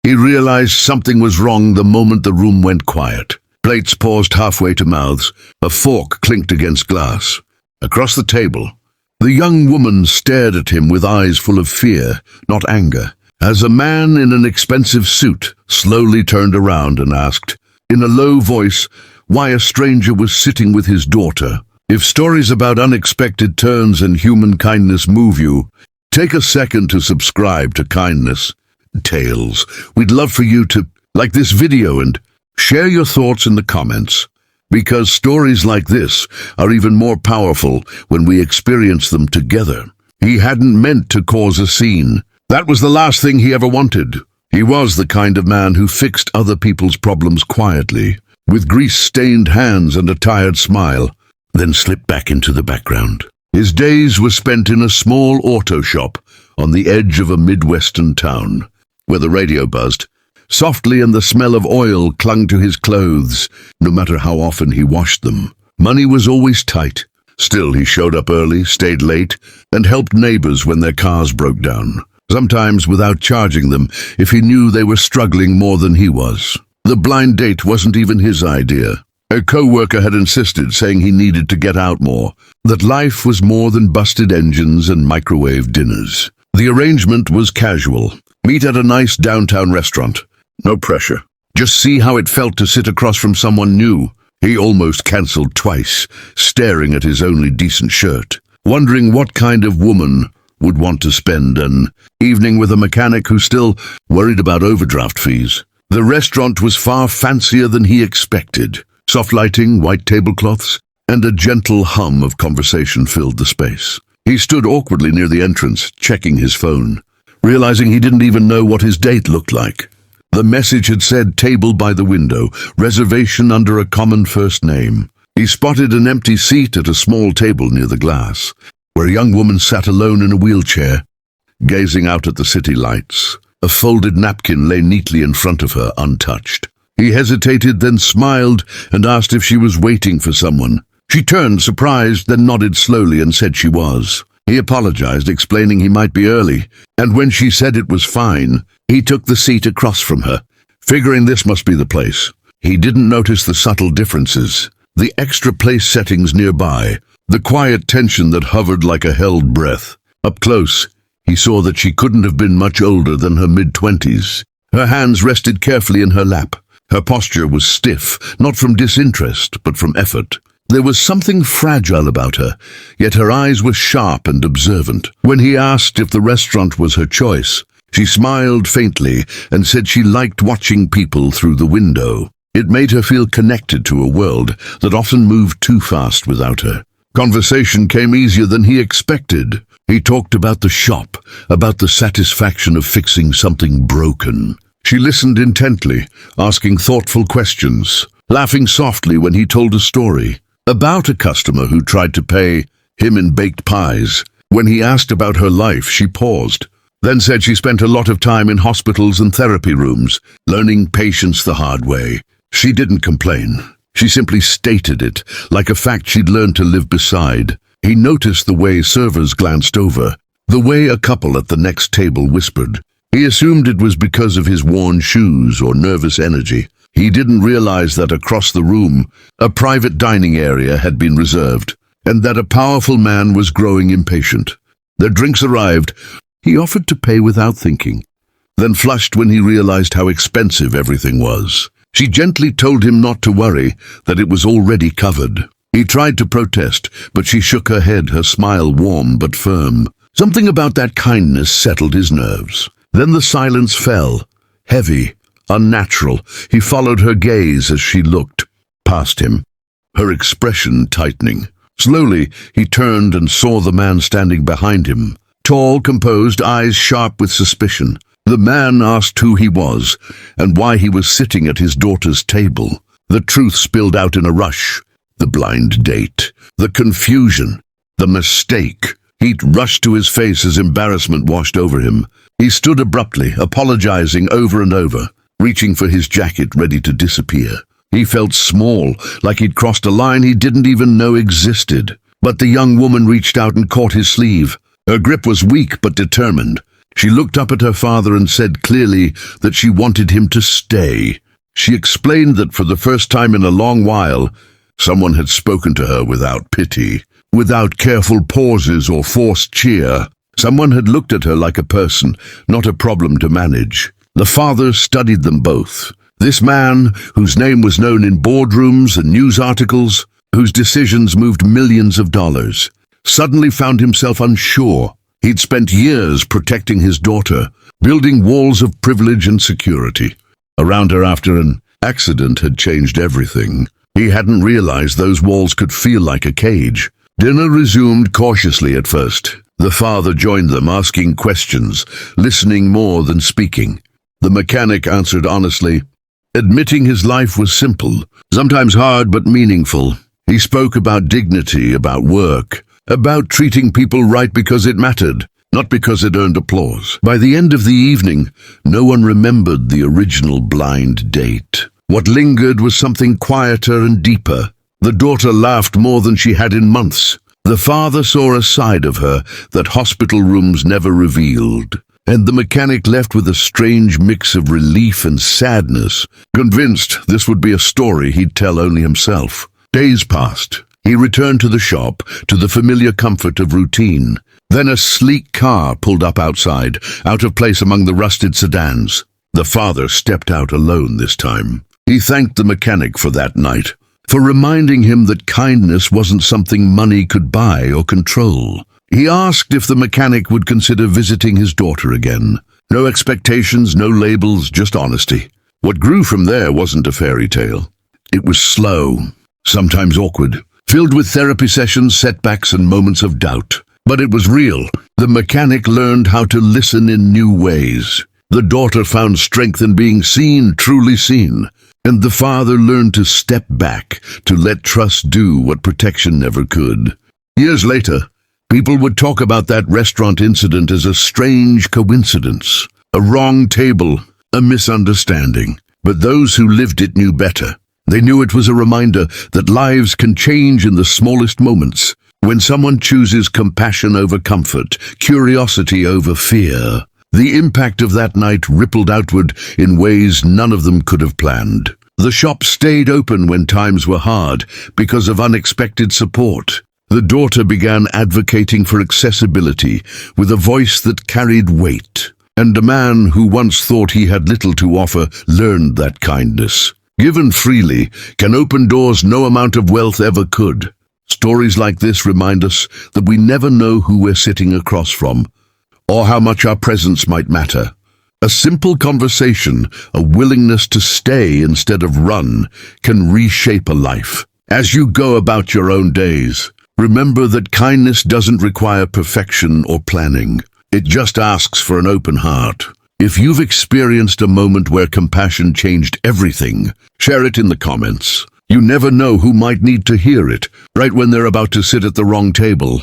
He realized something was wrong the moment the room went quiet. Plates paused halfway to mouths. A fork clinked against glass. Across the table, the young woman stared at him with eyes full of fear, not anger, as a man in an expensive suit slowly turned around and asked, in a low voice, why a stranger was sitting with his daughter. If stories about unexpected turns and human kindness move you, take a second to subscribe to Kindness Tales. We'd love for you to like this video and share your thoughts in the comments, because stories like this are even more powerful when we experience them together. He hadn't meant to cause a scene. That was the last thing he ever wanted. He was the kind of man who fixed other people's problems quietly, with grease-stained hands and a tired smile, then slipped back into the background. His days were spent in a small auto shop on the edge of a Midwestern town, where the radio buzzed softly and the smell of oil clung to his clothes, no matter how often he washed them. Money was always tight. Still, he showed up early, stayed late, and helped neighbors when their cars broke down, sometimes without charging them if he knew they were struggling more than he was. The blind date wasn't even his idea. A co-worker had insisted, saying he needed to get out more, that life was more than busted engines and microwave dinners. The arrangement was casual. Meet at a nice downtown restaurant. No pressure. Just see how it felt to sit across from someone new. He almost cancelled twice, staring at his only decent shirt, wondering what kind of woman would want to spend an evening with a mechanic who still worried about overdraft fees. The restaurant was far fancier than he expected. Soft lighting, white tablecloths, and a gentle hum of conversation filled the space. He stood awkwardly near the entrance, checking his phone, realizing he didn't even know what his date looked like. The message had said table by the window, reservation under a common first name. He spotted an empty seat at a small table near the glass, where a young woman sat alone in a wheelchair, gazing out at the city lights. A folded napkin lay neatly in front of her, untouched. He hesitated, then smiled and asked if she was waiting for someone. She turned, surprised, then nodded slowly and said she was. He apologized, explaining he might be early, and when she said it was fine, he took the seat across from her, figuring this must be the place. He didn't notice the subtle differences, the extra place settings nearby, the quiet tension that hovered like a held breath. Up close, he saw that she couldn't have been much older than her mid-20s. Her hands rested carefully in her lap. Her posture was stiff, not from disinterest, but from effort. There was something fragile about her, yet her eyes were sharp and observant. When he asked if the restaurant was her choice, she smiled faintly and said she liked watching people through the window. It made her feel connected to a world that often moved too fast without her. Conversation came easier than he expected. He talked about the shop, about the satisfaction of fixing something broken. She listened intently, asking thoughtful questions, laughing softly when he told a story about a customer who tried to pay him in baked pies. When he asked about her life, she paused, then said she spent a lot of time in hospitals and therapy rooms, learning patience the hard way. She didn't complain. She simply stated it, like a fact she'd learned to live beside. He noticed the way servers glanced over, the way a couple at the next table whispered. He assumed it was because of his worn shoes or nervous energy. He didn't realize that across the room, a private dining area had been reserved, and that a powerful man was growing impatient. Their drinks arrived. He offered to pay without thinking, then flushed when he realized how expensive everything was. She gently told him not to worry, that it was already covered. He tried to protest, but she shook her head, her smile warm but firm. Something about that kindness settled his nerves. Then the silence fell, heavy, unnatural. He followed her gaze as she looked past him, her expression tightening. Slowly, he turned and saw the man standing behind him, tall, composed, eyes sharp with suspicion. The man asked who he was and why he was sitting at his daughter's table. The truth spilled out in a rush. The blind date, the confusion, the mistake. Heat rushed to his face as embarrassment washed over him. He stood abruptly, apologizing over and over, reaching for his jacket ready to disappear. He felt small, like he'd crossed a line he didn't even know existed. But the young woman reached out and caught his sleeve. Her grip was weak but determined. She looked up at her father and said clearly that she wanted him to stay. She explained that for the first time in a long while, someone had spoken to her without pity, without careful pauses or forced cheer. Someone had looked at her like a person, not a problem to manage. The father studied them both. This man, whose name was known in boardrooms and news articles, whose decisions moved millions of dollars, suddenly found himself unsure. He'd spent years protecting his daughter, building walls of privilege and security around her after an accident had changed everything. He hadn't realized those walls could feel like a cage. Dinner resumed cautiously at first. The father joined them, asking questions, listening more than speaking. The mechanic answered honestly, admitting his life was simple, sometimes hard but meaningful. He spoke about dignity, about work, about treating people right because it mattered, not because it earned applause. By the end of the evening, no one remembered the original blind date. What lingered was something quieter and deeper. The daughter laughed more than she had in months. The father saw a side of her that hospital rooms never revealed. And the mechanic left with a strange mix of relief and sadness, convinced this would be a story he'd tell only himself. Days passed. He returned to the shop, to the familiar comfort of routine. Then a sleek car pulled up outside, out of place among the rusted sedans. The father stepped out alone this time. He thanked the mechanic for that night, for reminding him that kindness wasn't something money could buy or control. He asked if the mechanic would consider visiting his daughter again. No expectations, no labels, just honesty. What grew from there wasn't a fairy tale. It was slow, sometimes awkward, filled with therapy sessions, setbacks, and moments of doubt. But it was real. The mechanic learned how to listen in new ways. The daughter found strength in being seen, truly seen. And the father learned to step back, to let trust do what protection never could. Years later, people would talk about that restaurant incident as a strange coincidence, a wrong table, a misunderstanding. But those who lived it knew better. They knew it was a reminder that lives can change in the smallest moments. When someone chooses compassion over comfort, curiosity over fear, the impact of that night rippled outward in ways none of them could have planned. The shop stayed open when times were hard because of unexpected support. The daughter began advocating for accessibility with a voice that carried weight. And a man who once thought he had little to offer learned that kindness, given freely, can open doors no amount of wealth ever could. Stories like this remind us that we never know who we're sitting across from, or how much our presence might matter. A simple conversation, a willingness to stay instead of run, can reshape a life. As you go about your own days, remember that kindness doesn't require perfection or planning. It just asks for an open heart. If you've experienced a moment where compassion changed everything, share it in the comments. You never know who might need to hear it, right when they're about to sit at the wrong table.